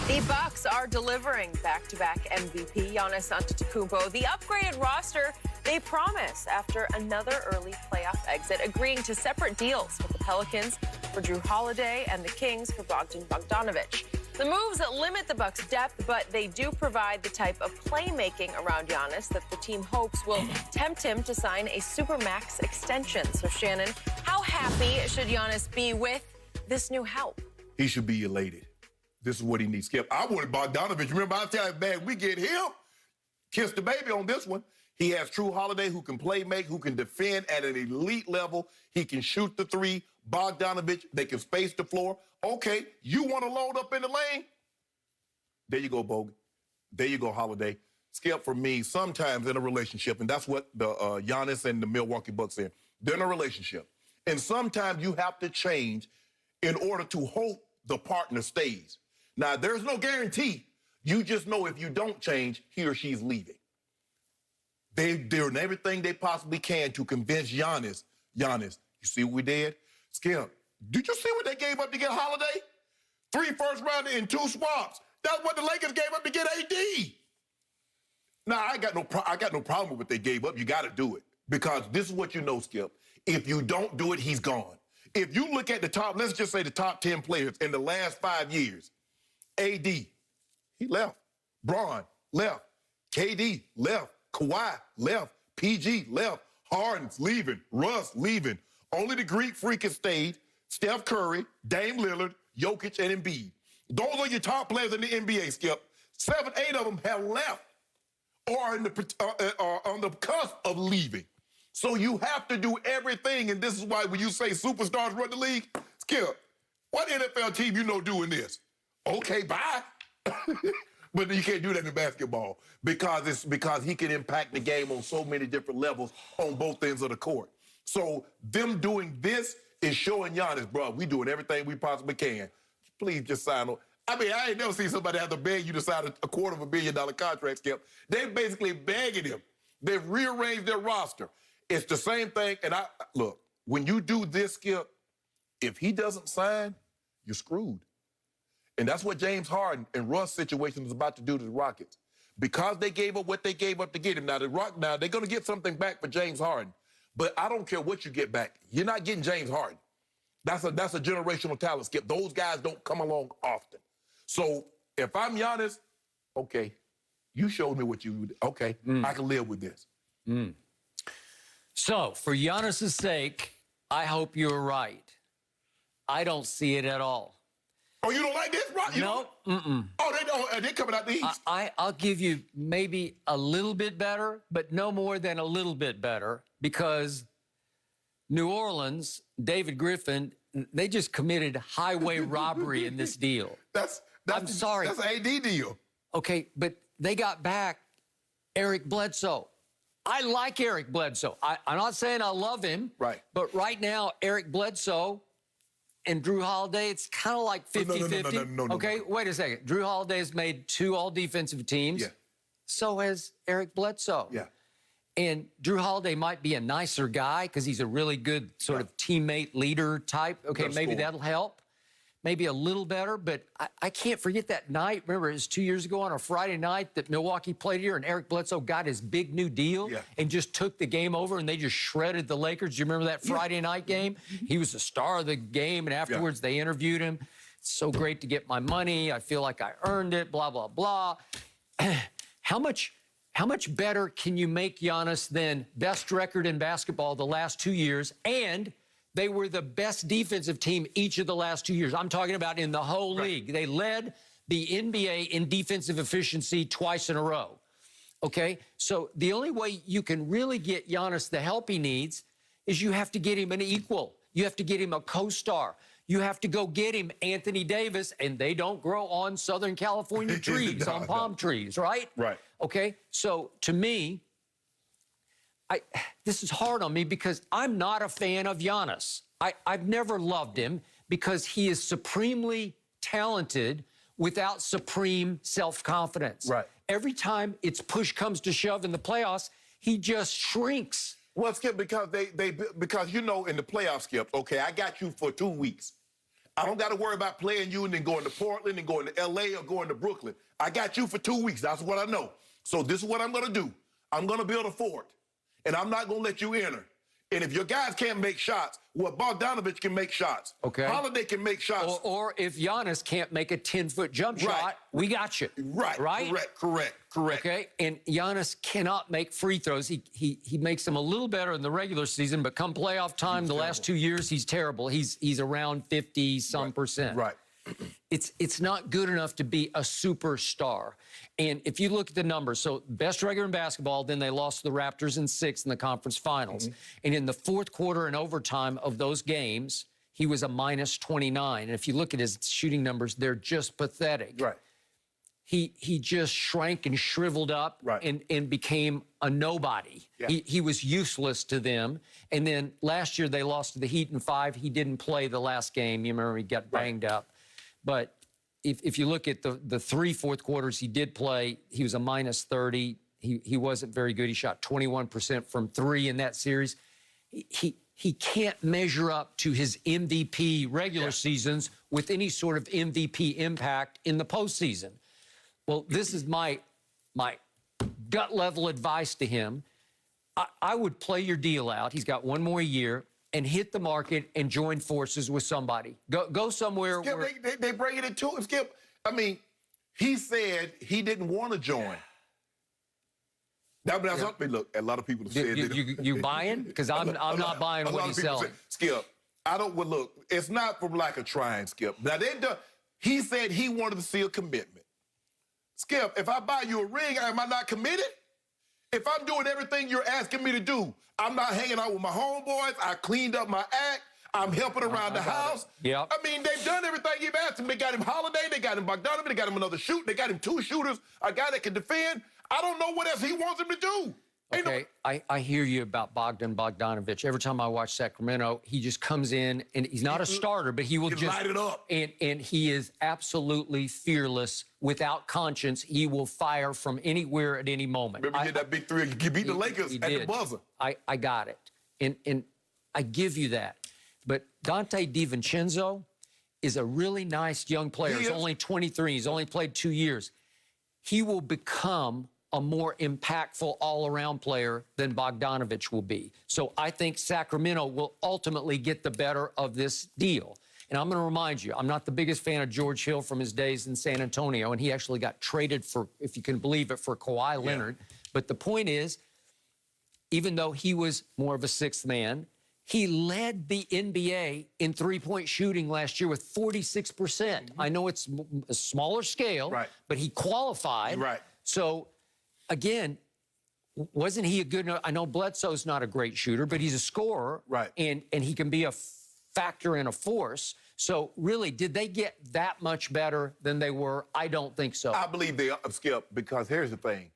The Bucks are delivering back-to-back MVP Giannis Antetokounmpo. The upgraded roster they promise after another early playoff exit, agreeing to separate deals with the Pelicans for Jrue Holiday and the Kings for Bogdanovic. The moves that limit the Bucks' depth, but they do provide the type of playmaking around Giannis that the team hopes will tempt him to sign a Supermax extension. So, Shannon, how happy should Giannis be with this new help? He should be elated. This is what he needs. Skip, I wanted Bogdanovic. Remember, I tell you, man, we get him. Kiss the baby on this one. He has Jrue Holiday who can play make, who can defend at an elite level. He can shoot the three. Bogdanovic, they can space the floor. Okay, you want to load up in the lane? There you go, Bogdan. There you go, Holiday. Skip, for me, sometimes in a relationship, and that's what the Giannis and the Milwaukee Bucks are. They're in a relationship. And sometimes you have to change in order to hope the partner stays. Now, there's no guarantee. You just know if you don't change, he or she's leaving. They're doing everything they possibly can to convince Giannis, you see what we did? Skip, did you see what they gave up to get Holiday? 3 first rounders and 2 swaps. That's what the Lakers gave up to get AD. Now, I got no problem with what they gave up. You got to do it. Because this is what you know, Skip. If you don't do it, he's gone. If you look at the top, let's just say the top 10 players in the last 5 years, AD, he left. Bron left. KD left. Kawhi left. PG left. Harden's leaving. Russ leaving. Only the Greek freak has stayed. Steph Curry, Dame Lillard, Jokic, and Embiid. Those are your top players in the NBA, Skip. 7, 8 of them have left or are on the cusp of leaving. So you have to do everything, and this is why when you say superstars run the league, Skip, what NFL team you know doing this? Okay, bye. But you can't do that in basketball because he can impact the game on so many different levels on both ends of the court. So them doing this is showing Giannis, bro, we doing everything we possibly can. Please just sign on. I mean, I ain't never seen somebody have to beg you to sign a $250 million contract, Skip. They're basically begging him. They've rearranged their roster. It's the same thing. And look, when you do this, Skip, if he doesn't sign, you're screwed. And that's what James Harden and Russ' situation is about to do to the Rockets. Because they gave up what they gave up to get him. Now, they're going to get something back for James Harden. But I don't care what you get back. You're not getting James Harden. That's a generational talent, Skip. Those guys don't come along often. So if I'm Giannis, okay, you showed me what you would. Okay, I can live with this. So for Giannis' sake, I hope you're right. I don't see it at all. Oh, you don't like this, right? No. Oh, they're coming out the East. I'll give you maybe a little bit better, but no more than a little bit better, because New Orleans, David Griffin, they just committed highway robbery in this deal. I'm sorry. That's an AD deal. Okay, but they got back Eric Bledsoe. I like Eric Bledsoe. I'm not saying I love him. Right. But right now, Eric Bledsoe and Jrue Holiday, it's kind of like 50-50. No. Okay, wait a second. Jrue Holiday has made 2 all-defensive teams. Yeah. So has Eric Bledsoe. Yeah. And Jrue Holiday might be a nicer guy because he's a really good sort of teammate leader type. Okay, maybe that'll help. Maybe a little better, but I can't forget that night. Remember, it was 2 years ago on a Friday night that Milwaukee played here, and Eric Bledsoe got his big new deal and just took the game over, and they just shredded the Lakers. Do you remember that Friday night game? He was the star of the game, and afterwards they interviewed him. It's so great to get my money. I feel like I earned it, blah, blah, blah. How much better can you make Giannis than best record in basketball the last 2 years, and they were the best defensive team each of the last 2 years. I'm talking about in the whole league. They led the NBA in defensive efficiency twice in a row. Okay? So the only way you can really get Giannis the help he needs is you have to get him an equal. You have to get him a co-star. You have to go get him Anthony Davis, and they don't grow on Southern California trees, on palm trees, right? Right. Okay? So to me, this is hard on me because I'm not a fan of Giannis. I've never loved him because he is supremely talented without supreme self-confidence. Right. Every time it's push comes to shove in the playoffs, he just shrinks. Well, Skip, because because you know in the playoff, Skip, okay, I got you for 2 weeks. I don't got to worry about playing you and then going to Portland and going to L.A. or going to Brooklyn. I got you for 2 weeks. That's what I know. So this is what I'm going to do. I'm going to build a fort, and I'm not going to let you enter. And if your guys can't make shots, well, Bogdanovic can make shots. Okay. Holiday can make shots. Or if Giannis can't make a 10-foot jump shot, we got you. Right. Correct. Okay. And Giannis cannot make free throws. He makes them a little better in the regular season, but come playoff time, the last 2 years, he's terrible. He's around 50-some%. Right. It's not good enough to be a superstar. And if you look at the numbers, so best regular in basketball, then they lost to the Raptors in 6 in the conference finals. And in the fourth quarter and overtime of those games, he was a minus 29. And if you look at his shooting numbers, they're just pathetic. Right. He just shrank and shriveled up and became a nobody. Yeah. He was useless to them. And then last year they lost to the Heat in 5. He didn't play the last game. You remember he got banged up. But if you look at the 3 fourth quarters he did play, he was a minus 30. He wasn't very good. He shot 21% from 3 in that series. He can't measure up to his MVP regular seasons with any sort of MVP impact in the postseason. Well, this is my gut level advice to him. I would play your deal out. He's got 1 more year. And hit the market and join forces with somebody. Go somewhere. Skip, where... they bring it to him, Skip. I mean, he said he didn't want to join. That's something. Look, a lot of people have said that. You buying? Because I'm not buying what he's selling. Skip, I don't. Well, look, it's not from like a trying, Skip. Now he said he wanted to see a commitment. Skip, if I buy you a ring, am I not committed? If I'm doing everything you're asking me to do, I'm not hanging out with my homeboys. I cleaned up my act. I'm helping around the house. Yep. I mean, they've done everything you've asked them. They got him Holiday. They got him Bogdanovic. They got him another shoot. They got him 2 shooters, a guy that can defend. I don't know what else he wants him to do. Okay, I hear you about Bogdanovic. Every time I watch Sacramento, he just comes in, and he's not a starter, but he will just light it up. And he is absolutely fearless, without conscience. He will fire from anywhere at any moment. Remember he hit that big 3? He beat the Lakers at the buzzer. I got it, and I give you that. But Dante DiVincenzo is a really nice young player. He's only 23. He's only played 2 years. He will become a more impactful all-around player than Bogdanovic will be. So I think Sacramento will ultimately get the better of this deal. And I'm going to remind you, I'm not the biggest fan of George Hill from his days in San Antonio, and he actually got traded for, if you can believe it, for Kawhi Leonard. But the point is, even though he was more of a 6th man, he led the NBA in three-point shooting last year with 46%. I know it's a smaller scale, but he qualified. So, again, wasn't he a good enough? I know Bledsoe's not a great shooter, but he's a scorer. And he can be a factor and a force. So, really, did they get that much better than they were? I don't think so. I believe they are, Skip, because here's the thing.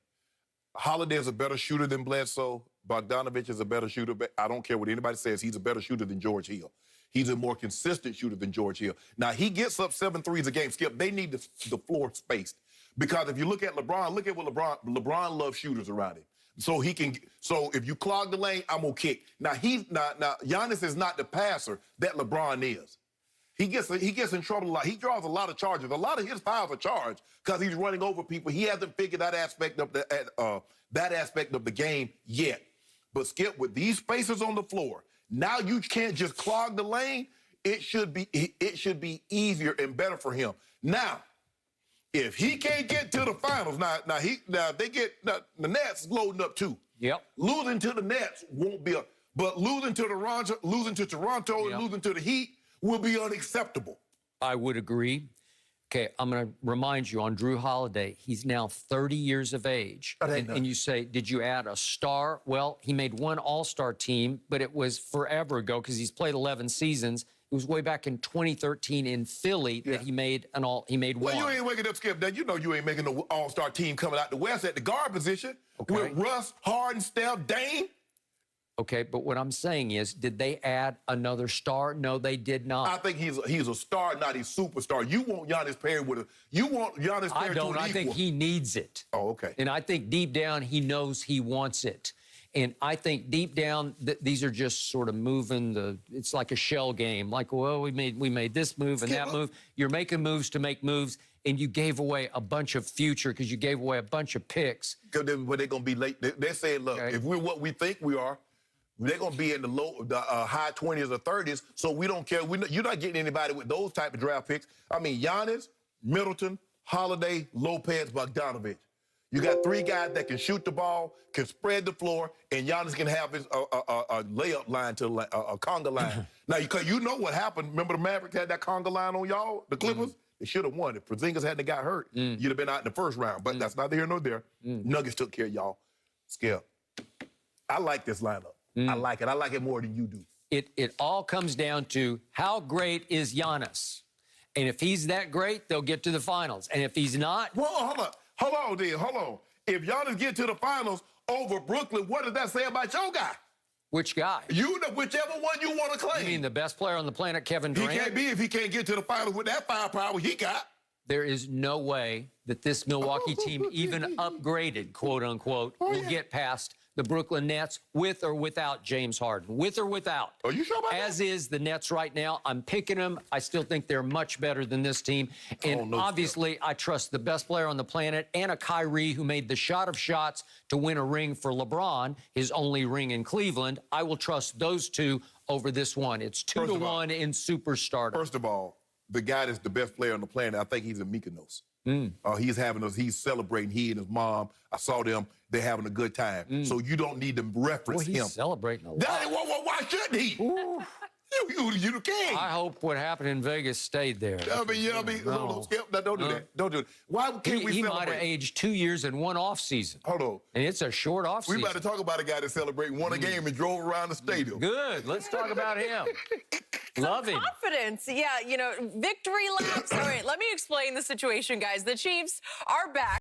Holiday is a better shooter than Bledsoe. Bogdanovic is a better shooter. I don't care what anybody says. He's a better shooter than George Hill. He's a more consistent shooter than George Hill. Now, he gets up 7 threes a game. Skip, they need the floor spaced. Because if you look at LeBron, look at what LeBron loves shooters around him. So if you clog the lane, I'm gonna kick. Now Giannis is not the passer that LeBron is. He gets in trouble a lot. He draws a lot of charges. A lot of his fouls are charged because he's running over people. He hasn't figured that aspect of the game yet. But Skip, with these spaces on the floor, now you can't just clog the lane. It should be easier and better for him. Now, if he can't get to the finals, the Nets loading up too. Losing to the Nets won't be but losing to Toronto, and losing to the Heat will be unacceptable. I would agree. Okay, I'm going to remind you on Jrue Holiday, he's now 30 years of age. And you say, did you add a star? Well, he made 1 all-star team, but it was forever ago because he's played 11 seasons. It was way back in 2013 in Philly that he made one. Well, you ain't waking up, Skip. Now, you know you ain't making no all-star team coming out the West at the guard position with Russ, Harden, Steph, Dame. Okay, but what I'm saying is, did they add another star? No, they did not. I think he's a star, not a superstar. You want Giannis paired with I don't. I think he needs it. Oh, okay. And I think deep down he knows he wants it. And I think deep down, these are just sort of moving it's like a shell game. Like, well, we made this move and that move. You're making moves to make moves, and you gave away a bunch of future because you gave away a bunch of picks. Because they're going to be late. They're saying, look, if we're what we think we are, they're going to be in the high 20s or 30s, so we don't care. You're not getting anybody with those type of draft picks. I mean, Giannis, Middleton, Holiday, Lopez, Bogdanovic. You got three guys that can shoot the ball, can spread the floor, and Giannis can have his a layup line to a conga line. Now, because you know what happened. Remember the Mavericks had that conga line on y'all, the Clippers? They should have won. If Porzingis hadn't got hurt, you'd have been out in the first round. But that's neither here nor there. Nuggets took care of y'all. Skip, I like this lineup. I like it. I like it more than you do. It all comes down to how great is Giannis. And if he's that great, they'll get to the finals. And if he's not... Well, hold on. If Giannis get to the finals over Brooklyn, what does that say about your guy? Which guy? You know, whichever one you want to claim. You mean the best player on the planet, Kevin Durant? He can't be if he can't get to the finals with that firepower he got. There is no way that this Milwaukee team, even upgraded, quote unquote, will get past the Brooklyn Nets with or without James Harden. With or without. Are you sure about that? As is the Nets right now. I'm picking them. I still think they're much better than this team. And obviously, I trust the best player on the planet and a Kyrie who made the shot of shots to win a ring for LeBron, his only ring in Cleveland. I will trust those two over this one. It's 2-1 in superstar. First of all, the guy that's the best player on the planet, I think he's in Mykonos. He's celebrating, he and his mom. I saw them, they're having a good time. So you don't need to reference him. He's celebrating a lot. Why shouldn't he? You the king. I hope what happened in Vegas stayed there. Don't do that. Don't do it. Why can't we celebrate? He might have aged 2 years in one off season. Hold on. And it's a short off season. We about to talk about a guy that celebrated, won a game and drove around the stadium. Good. Let's talk about him. Love him. Confidence. Yeah, victory laps. All right, let me explain the situation, guys. The Chiefs are back.